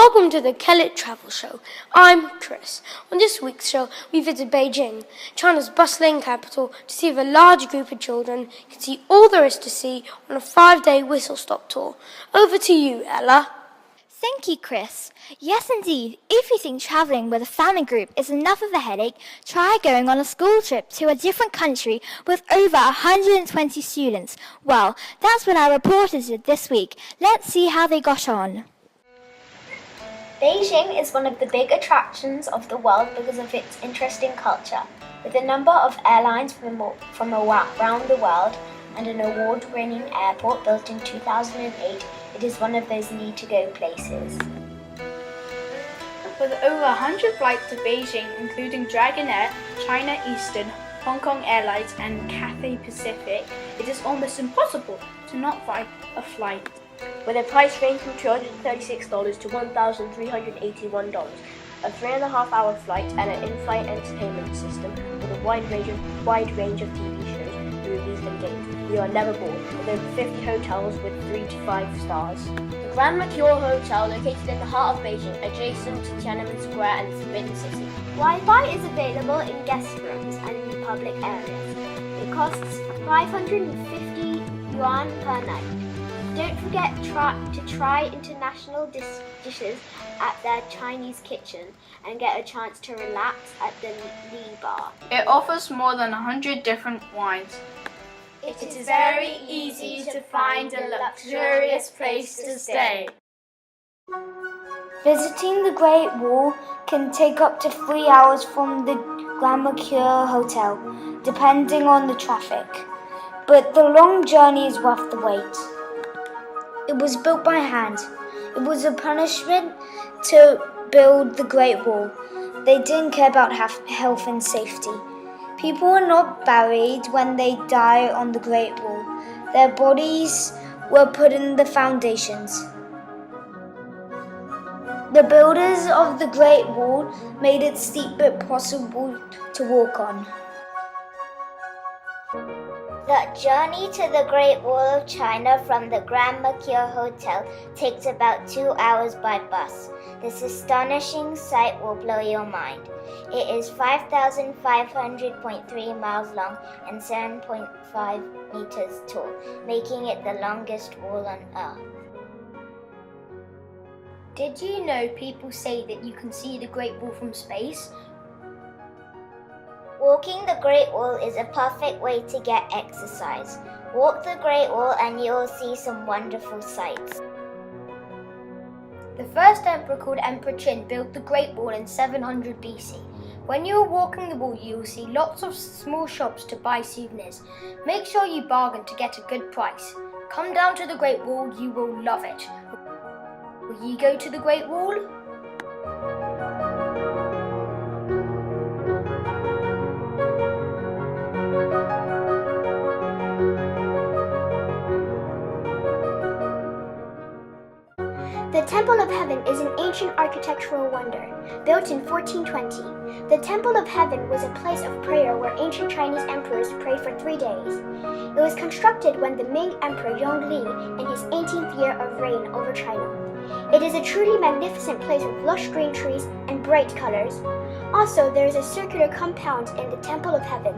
Welcome to the Kellett Travel Show. I'm Chris. On this week's show, we visit Beijing, China's bustling capital, to see if a large group of children can see all there is to see on a 5-day whistle-stop tour. Over to you, Ella. Thank you, Chris. Yes, indeed. If you think travelling with a family group is enough of a headache, try going on a school trip to a different country with over 120 students. Well, that's what our reporters did this week. Let's see how they got on. Beijing is one of the big attractions of the world because of its interesting culture. With a number of airlines from around the world and an award-winning airport built in 2008, it is one of those need-to-go places. With over 100 flights to Beijing, including Dragon Air, China Eastern, Hong Kong Airlines and Cathay Pacific, it is almost impossible to not find a flight. With a price range from $236 to $1,381, a 3.5-hour flight and an in-flight entertainment system with a wide range of TV shows, movies and games. You are never bored, with over 50 hotels with 3 to 5 stars. The Grand Mercure Hotel, located in the heart of Beijing, adjacent to Tiananmen Square and the Forbidden City. Wi-Fi is available in guest rooms and in public areas. It costs 550 yuan per night. Don't forget to try international dishes at their Chinese kitchen and get a chance to relax at the Li Bar. It offers more than 100 different wines. It is very easy to find a luxurious place to stay. Visiting the Great Wall can take up to 3 hours from the Grand Mercure Hotel, depending on the traffic. But the long journey is worth the wait. It was built by hand. It was a punishment to build the Great Wall. They didn't care about health and safety. People are not buried when they die on the Great Wall. Their bodies were put in the foundations. The builders of the Great Wall made it steep but possible to walk on. The journey to the Great Wall of China from the Grand Mercure Hotel takes about 2 hours by bus. This astonishing sight will blow your mind. It is 5,500.3 miles long and 7.5 meters tall, making it the longest wall on Earth. Did you know people say that you can see the Great Wall from space? Walking the Great Wall is a perfect way to get exercise. Walk the Great Wall and you'll see some wonderful sights. The first emperor, called Emperor Qin, built the Great Wall in 700 BC. When you are walking the wall, you will see lots of small shops to buy souvenirs. Make sure you bargain to get a good price. Come down to the Great Wall, you will love it. Will you go to the Great Wall? The Temple of Heaven is an ancient architectural wonder, built in 1420. The Temple of Heaven was a place of prayer where ancient Chinese emperors prayed for 3 days. It was constructed when the Ming Emperor Yongle in his 18th year of reign over China. It is a truly magnificent place with lush green trees and bright colors. Also, there is a circular compound in the Temple of Heaven.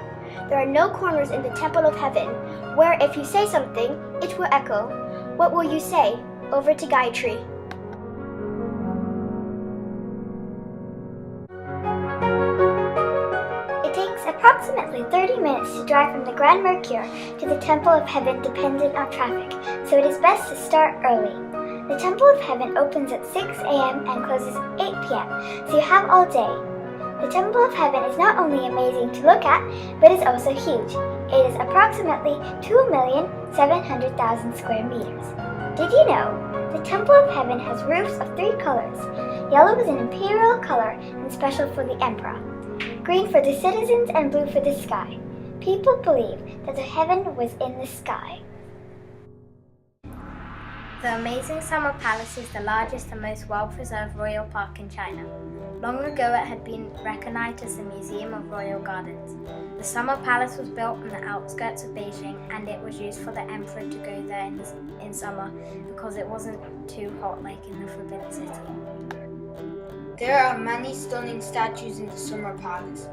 There are no corners in the Temple of Heaven, where if you say something, it will echo. What will you say? Over to Gayatri. Approximately 30 minutes to drive from the Grand Mercure to the Temple of Heaven dependent on traffic, so it is best to start early. The Temple of Heaven opens at 6 a.m. and closes at 8 p.m., so you have all day. The Temple of Heaven is not only amazing to look at, but is also huge. It is approximately 2,700,000 square meters. Did you know? The Temple of Heaven has roofs of 3 colors. Yellow is an imperial color and special for the emperor. Green for the citizens and blue for the sky. People believe that the heaven was in the sky. The amazing Summer Palace is the largest and most well-preserved royal park in China. Long ago it had been recognized as the Museum of Royal Gardens. The Summer Palace was built on the outskirts of Beijing, and it was used for the emperor to go there in summer because it wasn't too hot like in the Forbidden City. There are many stunning statues in the Summer Palace.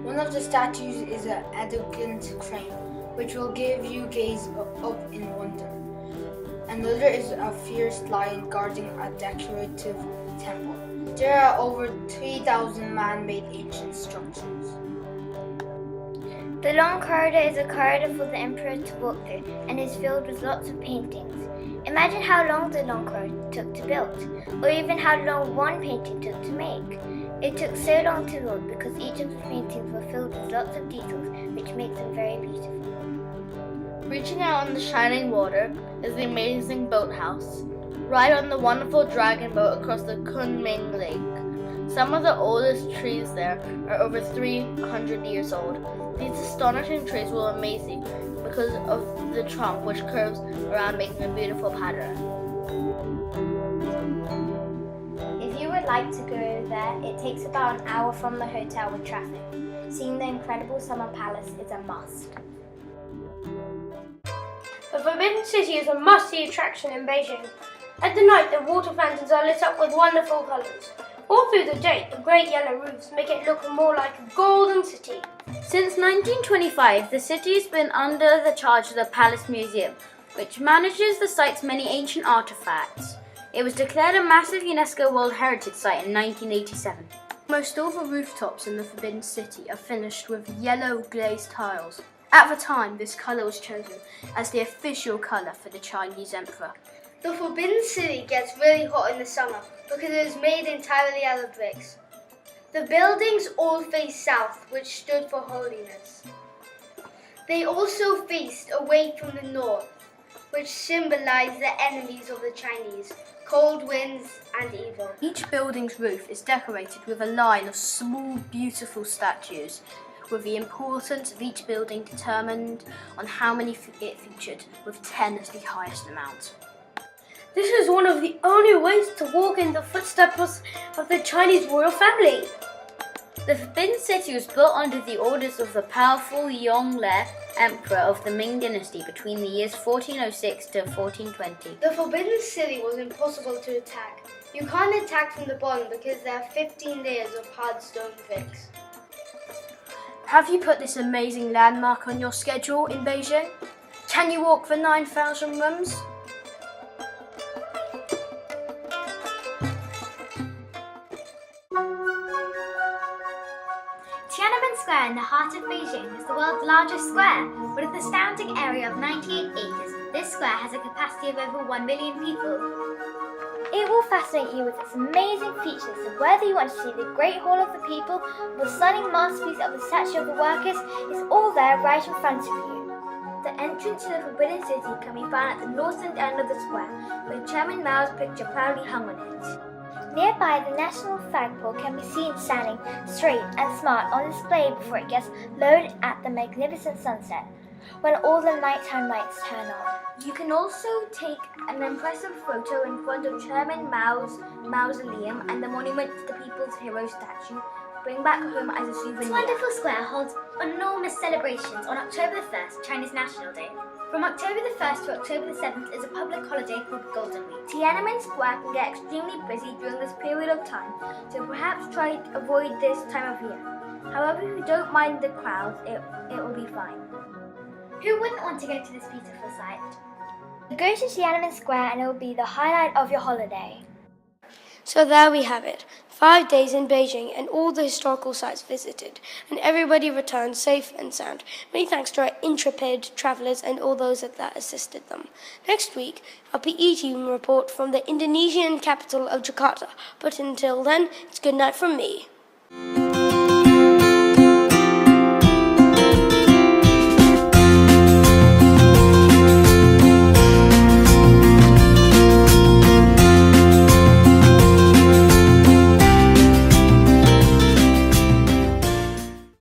One of the statues is an elegant crane, which will give you gaze up in wonder. Another is a fierce lion guarding a decorative temple. There are over 3,000 man-made ancient structures. The long corridor is a corridor for the emperor to walk through and is filled with lots of paintings. Imagine how long the long corridor took to build, or even how long one painting took to make. It took so long to build because each of the paintings were filled with lots of details, which makes them very beautiful. Reaching out on the shining water is the amazing boathouse. Ride on the wonderful dragon boat across the Kunming Lake. Some of the oldest trees there are over 300 years old. These astonishing trees will amaze you because of the trunk which curves around making a beautiful pattern. If you would like to go there, it takes about an hour from the hotel with traffic. Seeing the incredible Summer Palace is a must. The Forbidden City is a must-see attraction in Beijing. At the night, the water fountains are lit up with wonderful colours. All through the day, the great yellow roofs make it look more like a golden city. Since 1925, the city has been under the charge of the Palace Museum, which manages the site's many ancient artifacts. It was declared a massive UNESCO World Heritage Site in 1987. Most all the rooftops in the Forbidden City are finished with yellow glazed tiles. At the time, this colour was chosen as the official colour for the Chinese emperor. The Forbidden City gets really hot in the summer because it is made entirely out of bricks. The buildings all face south, which stood for holiness. They also faced away from the north, which symbolized the enemies of the Chinese, cold winds and evil. Each building's roof is decorated with a line of small, beautiful statues, with the importance of each building determined on how many it featured, with 10 as the highest amount. This is one of the only ways to walk in the footsteps of the Chinese royal family. The Forbidden City was built under the orders of the powerful Yongle Emperor of the Ming Dynasty between the years 1406 to 1420. The Forbidden City was impossible to attack. You can't attack from the bottom because there are 15 layers of hard stone bricks. Have you put this amazing landmark on your schedule in Beijing? Can you walk the 9,000 rooms? Tiananmen Square in the heart of Beijing is the world's largest square. With an astounding area of 98 acres, this square has a capacity of over 1 million people. It will fascinate you with its amazing features, and whether you want to see the Great Hall of the People or the stunning masterpiece of the Statue of the Workers, it's all there right in front of you. The entrance to the Forbidden City can be found at the northern end of the square, with Chairman Mao's picture proudly hung on it. Nearby, the national flagpole can be seen standing straight and smart on display before it gets lowered at the magnificent sunset, when all the nighttime lights turn on. You can also take an impressive photo in front of Chairman Mao's mausoleum and the monument to the People's Hero statue, bring back home as a souvenir. This wonderful square holds enormous celebrations on October the 1st, Chinese National Day. From October the 1st to October the 7th is a public holiday called Golden Week. Tiananmen Square can get extremely busy during this period of time, so perhaps try to avoid this time of year. However, if you don't mind the crowds, it will be fine. Who wouldn't want to go to this beautiful site? Go to Tiananmen Square and it will be the highlight of your holiday. So there we have it. 5 days in Beijing and all the historical sites visited, and everybody returned safe and sound. Many thanks to our intrepid travellers and all those that assisted them. Next week, our PE team report from the Indonesian capital of Jakarta. But until then, it's good night from me.